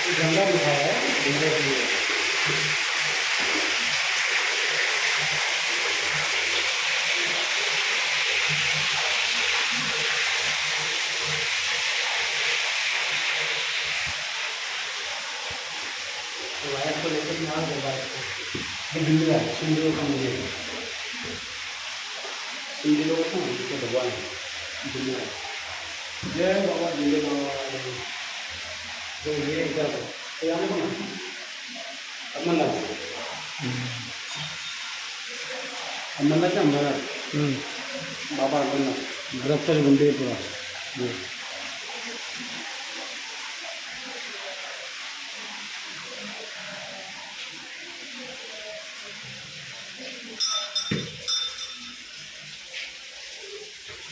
गंगा लिखा है गंगा जी। वायर को लेकर यहाँ गंगा ये बिंदु है सिंधु का मंदिर है। सिंधु लोग का भगवान है बिंदु है। जय बाबा बिंदु बाबा जो ये इधर तो यहाँ पे ना अमरनाथ अमरनाथ है अमरनाथ बाबा अमरनाथ बृहत्तर मंदिर पूरा ये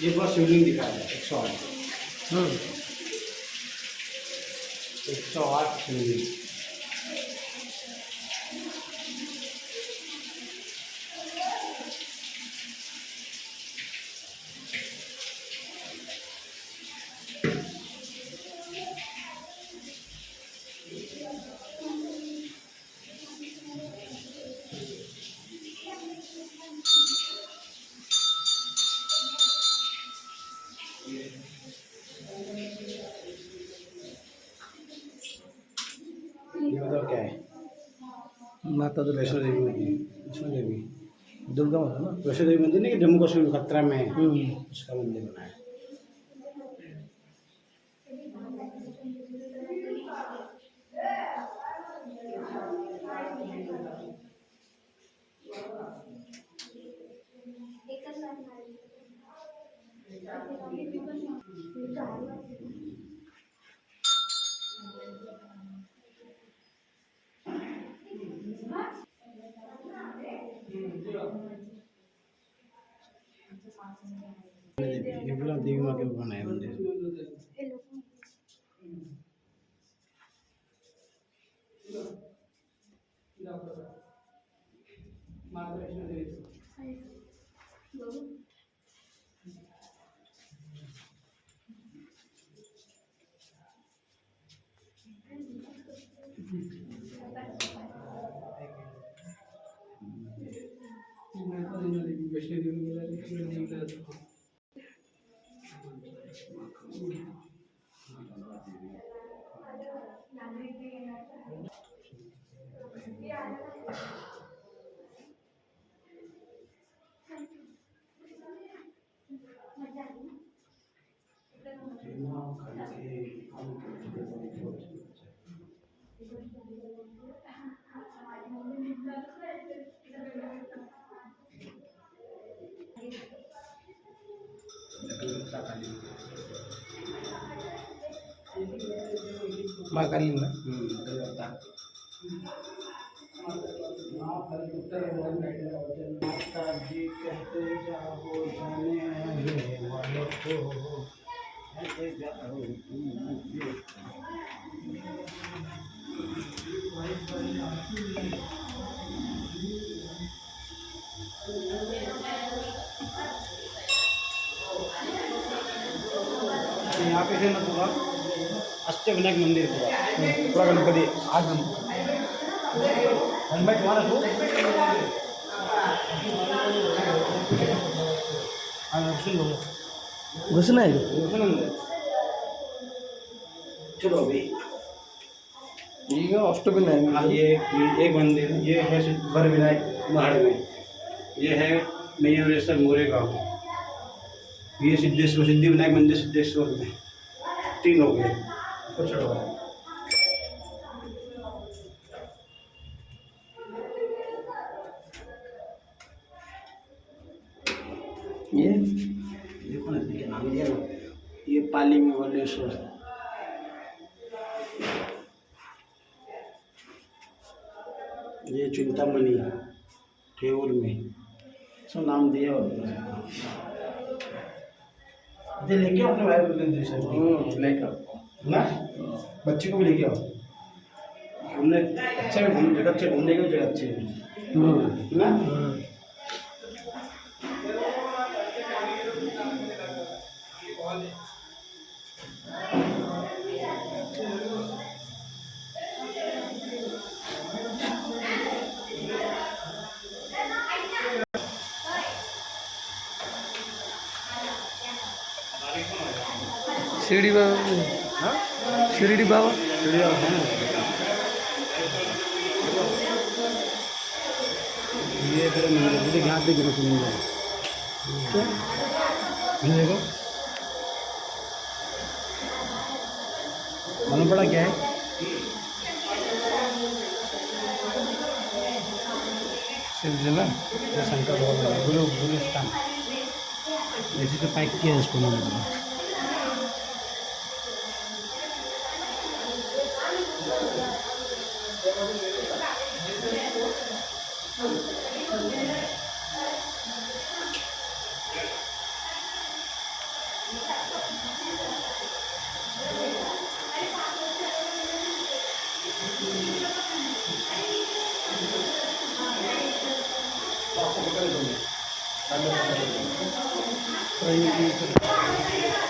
ये पूरा शिवलिंग दिखा है 108 108 शिवलिंग। ये बताओ क्या है? माता दुर्गा वैष्णो देवी मंदिर वैष्णो देवी दुर्गा माता ना। वैष्णो देवी मंदिर नहीं कि जम्मू कश्मीर में खतरा में है उसका मंदिर बना है। ये पूरा देवी माँ के भगवान है मंदिर। माँ काली ना। माता जी कहते जाओ जाने वालों को कहते जाओ यहाँ पे है ना पूरा अष्टविनायक मंदिर पूरा पूरा गणपति आज हनुमान तुम्हारा तो सुन लो घुसना है चलो अभी ये अष्टविनायक। हाँ ये एक मंदिर ये है वर विनायक महाड़ में। ये है मयूरेश्वर मोरेगांव। ये सिद्धेश्वर सिद्धि विनायक मंदिर सिद्धेश्वर में 3 हो गए कुछ और। ये देखो ना क्या नाम दिया ना ये पाली में वल्लेश्वर। ये चिंतामणि ठेऊर में सब नाम दिया होता है। लेके आओ अपने भाई को लेकर ना बच्चे को भी लेके आओ घूमने अच्छा है जगह अच्छे घूमने की जगह अच्छी है ना। शिर्डी बाबा हाँ शिर्डी बाबा चिड़िया है ना। ये फिर मंदिर देखिए यहाँ देखिए कुछ नहीं है क्या ये देखो मालूम पड़ा क्या है शिवजिला ये शंकर भगवान गुरु गुलिस्तान इसी से पैक किया है इसको मैंने वही